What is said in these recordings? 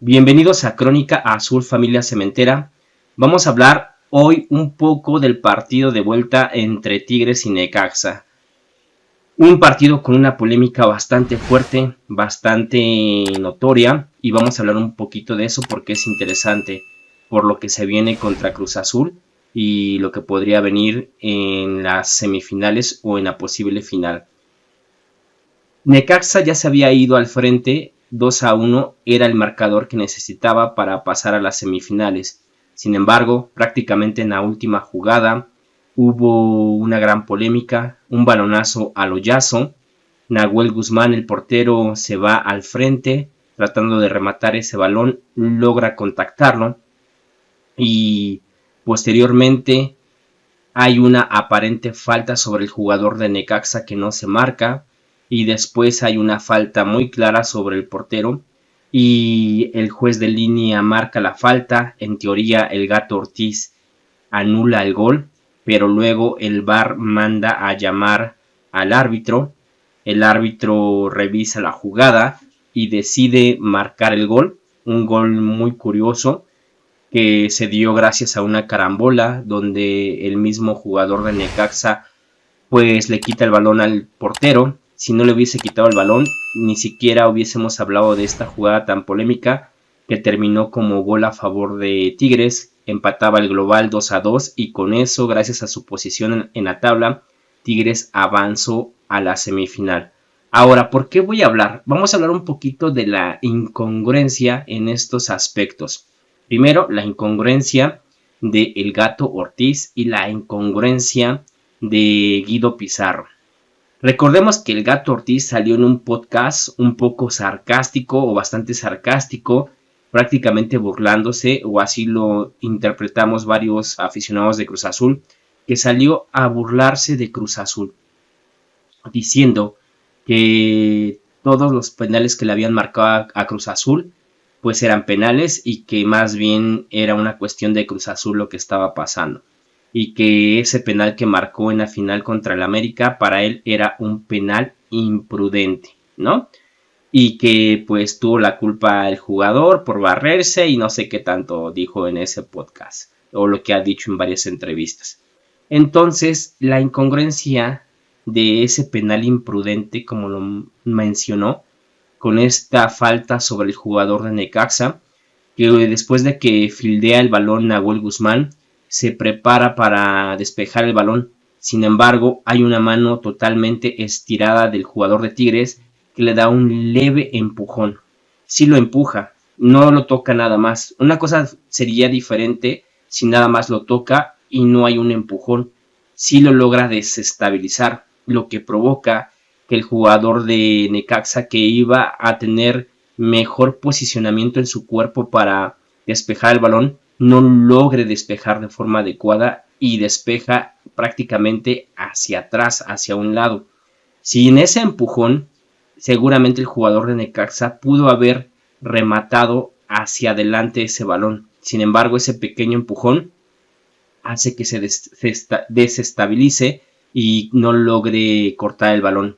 Bienvenidos a Crónica Azul Familia Cementera. Vamos a hablar hoy un poco del partido de vuelta entre Tigres y Necaxa. Un partido con una polémica bastante fuerte, bastante notoria, y vamos a hablar un poquito de eso porque es interesante, por lo que se viene contra Cruz Azul y lo que podría venir en las semifinales o en la posible final. Necaxa ya se había ido al frente 2-1, era el marcador que necesitaba para pasar a las semifinales. Sin embargo, prácticamente en la última jugada hubo una gran polémica, un balonazo al hoyazo. Nahuel Guzmán, el portero, se va al frente tratando de rematar ese balón, logra contactarlo y posteriormente hay una aparente falta sobre el jugador de Necaxa que no se marca, y después hay una falta muy clara sobre el portero y el juez de línea marca la falta. En teoría el Gato Ortiz anula el gol, pero luego el VAR manda a llamar al árbitro. El árbitro revisa la jugada y decide marcar el gol, un gol muy curioso que se dio gracias a una carambola donde el mismo jugador de Necaxa pues le quita el balón al portero. Si no le hubiese quitado el balón, ni siquiera hubiésemos hablado de esta jugada tan polémica que terminó como gol a favor de Tigres, empataba el global 2-2 y con eso, gracias a su posición en la tabla, Tigres avanzó a la semifinal. Ahora, ¿por qué voy a hablar? Vamos a hablar un poquito de la incongruencia en estos aspectos. Primero, la incongruencia de El Gato Ortiz y la incongruencia de Guido Pizarro. Recordemos que el Gato Ortiz salió en un podcast un poco sarcástico o bastante sarcástico, prácticamente burlándose, o así lo interpretamos varios aficionados de Cruz Azul, que salió a burlarse de Cruz Azul, diciendo que todos los penales que le habían marcado a Cruz Azul pues eran penales y que más bien era una cuestión de Cruz Azul lo que estaba pasando, y que ese penal que marcó en la final contra el América para él era un penal imprudente, ¿no? Y que pues tuvo la culpa el jugador por barrerse y no sé qué tanto dijo en ese podcast, o lo que ha dicho en varias entrevistas. Entonces, la incongruencia de ese penal imprudente, como lo mencionó, con esta falta sobre el jugador de Necaxa, que después de que fildea el balón Nahuel Guzmán, se prepara para despejar el balón. Sin embargo, hay una mano totalmente estirada del jugador de Tigres que le da un leve empujón. Sí lo empuja, no lo toca nada más. Una cosa sería diferente si nada más lo toca y no hay un empujón. Sí lo logra desestabilizar, lo que provoca que el jugador de Necaxa, que iba a tener mejor posicionamiento en su cuerpo para despejar el balón, no logre despejar de forma adecuada y despeja prácticamente hacia atrás, hacia un lado. Si en ese empujón, seguramente el jugador de Necaxa pudo haber rematado hacia adelante ese balón. Sin embargo, ese pequeño empujón hace que se desestabilice y no logre cortar el balón.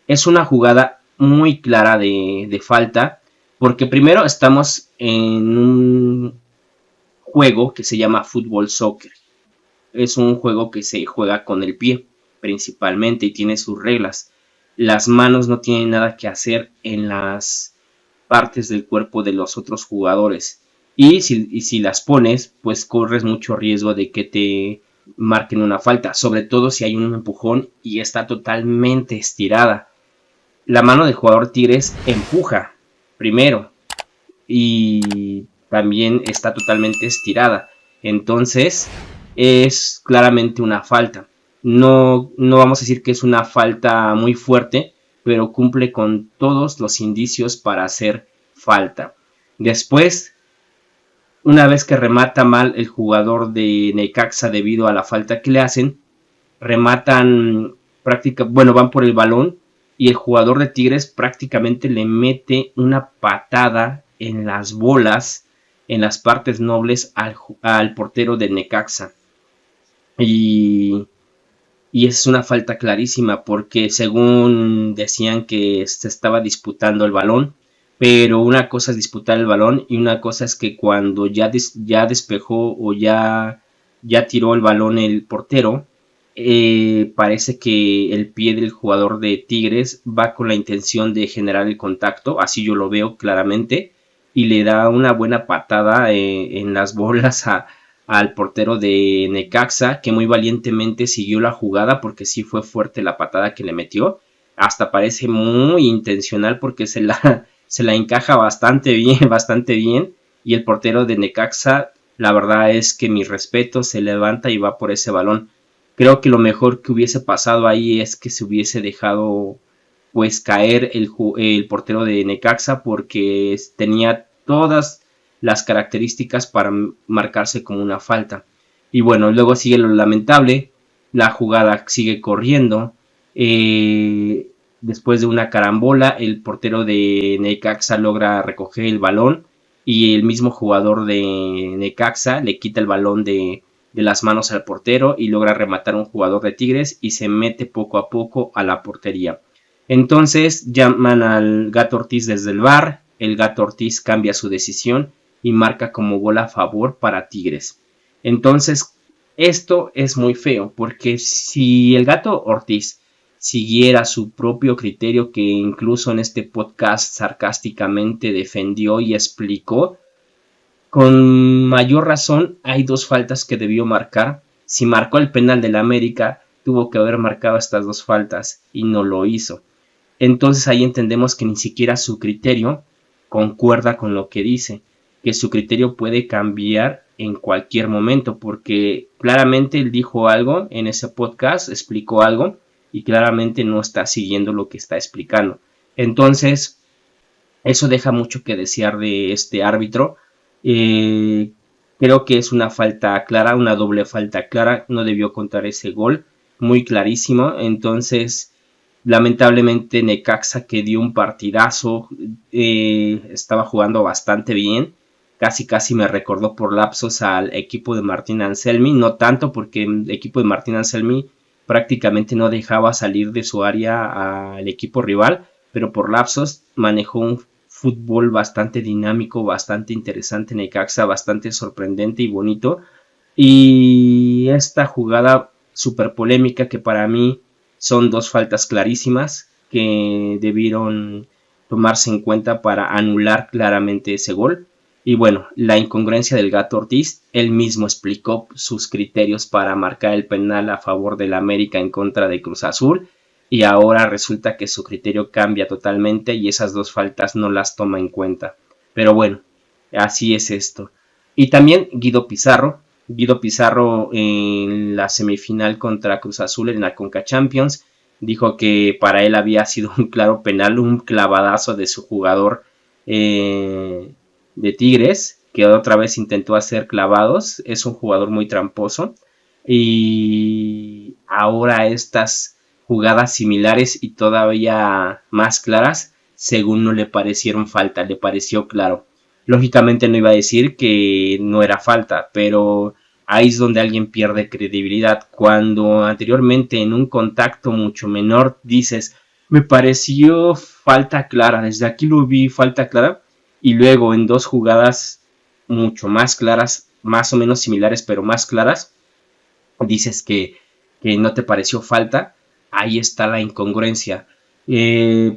Es una jugada muy clara de falta, porque primero estamos en un juego que se llama fútbol soccer. Es un juego que se juega con el pie principalmente y tiene sus reglas. Las manos no tienen nada que hacer en las partes del cuerpo de los otros jugadores. Y si las pones, pues corres mucho riesgo de que te marquen una falta, sobre todo si hay un empujón y está totalmente estirada. La mano del jugador Tigres empuja primero y también está totalmente estirada. Entonces es claramente una falta. No vamos a decir que es una falta muy fuerte, pero cumple con todos los indicios para hacer falta. Después, una vez que remata mal el jugador de Necaxa debido a la falta que le hacen, rematan van por el balón y el jugador de Tigres prácticamente le mete una patada en las bolas, en las partes nobles al portero de Necaxa. Y es una falta clarísima porque según decían que se estaba disputando el balón, pero una cosa es disputar el balón y una cosa es que cuando ya despejó o ya tiró el balón el portero, parece que el pie del jugador de Tigres va con la intención de generar el contacto, así yo lo veo claramente, y le da una buena patada en las bolas al portero de Necaxa, que muy valientemente siguió la jugada porque sí fue fuerte la patada que le metió, hasta parece muy intencional porque se la encaja bastante bien, y el portero de Necaxa, la verdad es que mi respeto, se levanta y va por ese balón. Creo que lo mejor que hubiese pasado ahí es que se hubiese dejado pues caer el portero de Necaxa porque tenía todas las características para marcarse como una falta. Y bueno, luego sigue lo lamentable, la jugada sigue corriendo, después de una carambola el portero de Necaxa logra recoger el balón y el mismo jugador de Necaxa le quita el balón de las manos al portero y logra rematar a un jugador de Tigres y se mete poco a poco a la portería. Entonces llaman al Gato Ortiz desde el VAR, el Gato Ortiz cambia su decisión y marca como gol a favor para Tigres. Entonces esto es muy feo porque si el Gato Ortiz siguiera su propio criterio que incluso en este podcast sarcásticamente defendió y explicó, con mayor razón hay dos faltas que debió marcar. Si marcó el penal del América, tuvo que haber marcado estas dos faltas y no lo hizo. Entonces ahí entendemos que ni siquiera su criterio concuerda con lo que dice, que su criterio puede cambiar en cualquier momento, porque claramente él dijo algo en ese podcast, explicó algo y claramente no está siguiendo lo que está explicando. Entonces, eso deja mucho que desear de este árbitro. Eh, Creo que es una falta clara, una doble falta clara, no debió contar ese gol, muy clarísimo. Entonces, lamentablemente Necaxa, que dio un partidazo, estaba jugando bastante bien, casi me recordó por lapsos al equipo de Martín Anselmi, no tanto porque el equipo de Martín Anselmi prácticamente no dejaba salir de su área al equipo rival, pero por lapsos manejó un fútbol bastante dinámico, bastante interesante Necaxa, bastante sorprendente y bonito. Y esta jugada súper polémica que para mí son dos faltas clarísimas que debieron tomarse en cuenta para anular claramente ese gol. Y bueno, la incongruencia del Gato Ortiz, él mismo explicó sus criterios para marcar el penal a favor del América en contra de Cruz Azul y ahora resulta que su criterio cambia totalmente y esas dos faltas no las toma en cuenta. Pero bueno, así es esto. Y también Guido Pizarro en la semifinal contra Cruz Azul en la Conca Champions dijo que para él había sido un claro penal, un clavadazo de su jugador de Tigres, que otra vez intentó hacer clavados, es un jugador muy tramposo y ahora estas jugadas similares y todavía más claras, según no le parecieron falta, le pareció claro. Lógicamente no iba a decir que no era falta, pero ahí es donde alguien pierde credibilidad. Cuando anteriormente en un contacto mucho menor dices, me pareció falta clara, desde aquí lo vi falta clara, y luego en dos jugadas mucho más claras, más o menos similares, pero más claras, dices que no te pareció falta, ahí está la incongruencia.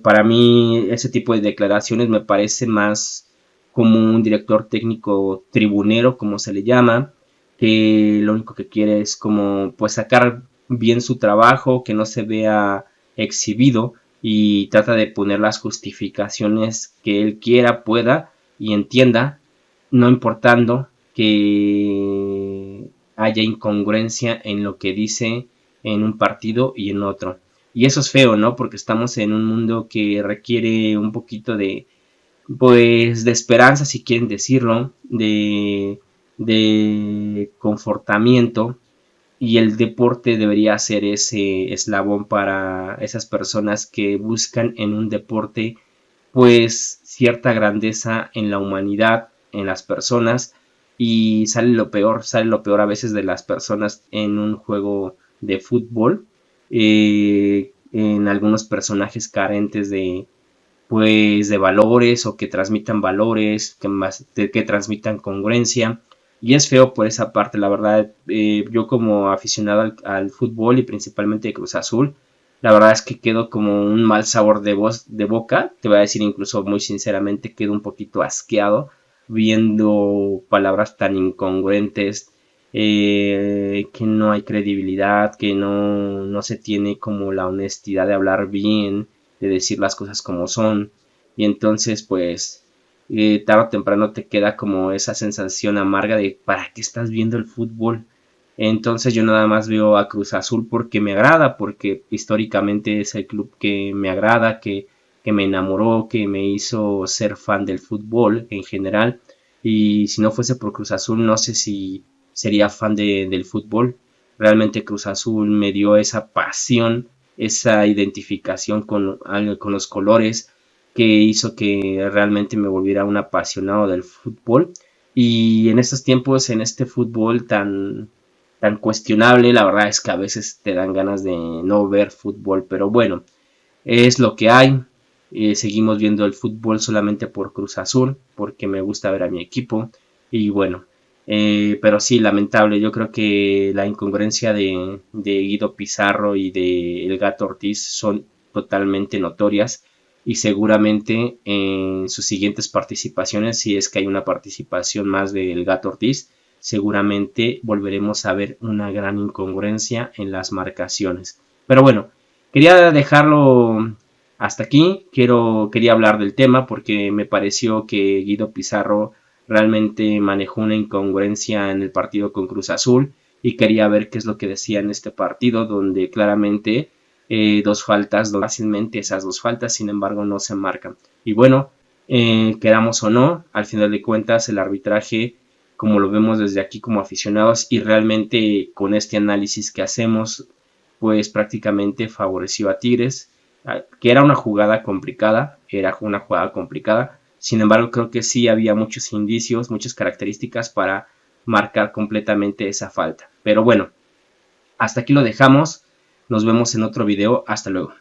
Para mí ese tipo de declaraciones me parece más como un director técnico tribunero, como se le llama, que lo único que quiere es como pues sacar bien su trabajo, que no se vea exhibido y trata de poner las justificaciones que él quiera, pueda y entienda, no importando que haya incongruencia en lo que dice en un partido y en otro. Y eso es feo, ¿no? Porque estamos en un mundo que requiere un poquito de, pues, de esperanza, si quieren decirlo, de confortamiento, y el deporte debería ser ese eslabón para esas personas que buscan en un deporte pues cierta grandeza en la humanidad, en las personas, y sale lo peor a veces de las personas en un juego de fútbol, en algunos personajes carentes pues de valores o que transmitan valores, que transmitan congruencia. Y es feo por esa parte, la verdad. Yo como aficionado al fútbol y principalmente de Cruz Azul, la verdad es que quedo como un mal sabor de boca. Te voy a decir incluso muy sinceramente, quedo un poquito asqueado viendo palabras tan incongruentes, que no hay credibilidad, que no se tiene como la honestidad de hablar bien, de decir las cosas como son. Y entonces pues tarde o temprano te queda como esa sensación amarga de ¿para qué estás viendo el fútbol? Entonces yo nada más veo a Cruz Azul porque me agrada, porque históricamente es el club que me agrada, que me enamoró, que me hizo ser fan del fútbol en general. Y si no fuese por Cruz Azul, no sé si sería fan del fútbol. Realmente Cruz Azul me dio esa pasión, esa identificación con los colores, que hizo que realmente me volviera un apasionado del fútbol. Y en estos tiempos, en este fútbol tan cuestionable, la verdad es que a veces te dan ganas de no ver fútbol, pero bueno, es lo que hay. Seguimos viendo el fútbol solamente por Cruz Azul, porque me gusta ver a mi equipo. Y bueno, pero sí, lamentable. Yo creo que la incongruencia de Guido Pizarro y de El Gato Ortiz son totalmente notorias. Y seguramente en sus siguientes participaciones, si es que hay una participación más del Gato Ortiz, seguramente volveremos a ver una gran incongruencia en las marcaciones. Pero bueno, quería dejarlo hasta aquí. Quería hablar del tema porque me pareció que Guido Pizarro realmente manejó una incongruencia en el partido con Cruz Azul y quería ver qué es lo que decía en este partido donde claramente dos faltas, fácilmente esas dos faltas, sin embargo no se marcan. Y bueno, queramos o no, al final de cuentas el arbitraje, como lo vemos desde aquí como aficionados y realmente con este análisis que hacemos, pues prácticamente favoreció a Tigres, que era una jugada complicada, sin embargo creo que sí había muchos indicios, muchas características para marcar completamente esa falta. Pero bueno, hasta aquí lo dejamos, nos vemos en otro video, hasta luego.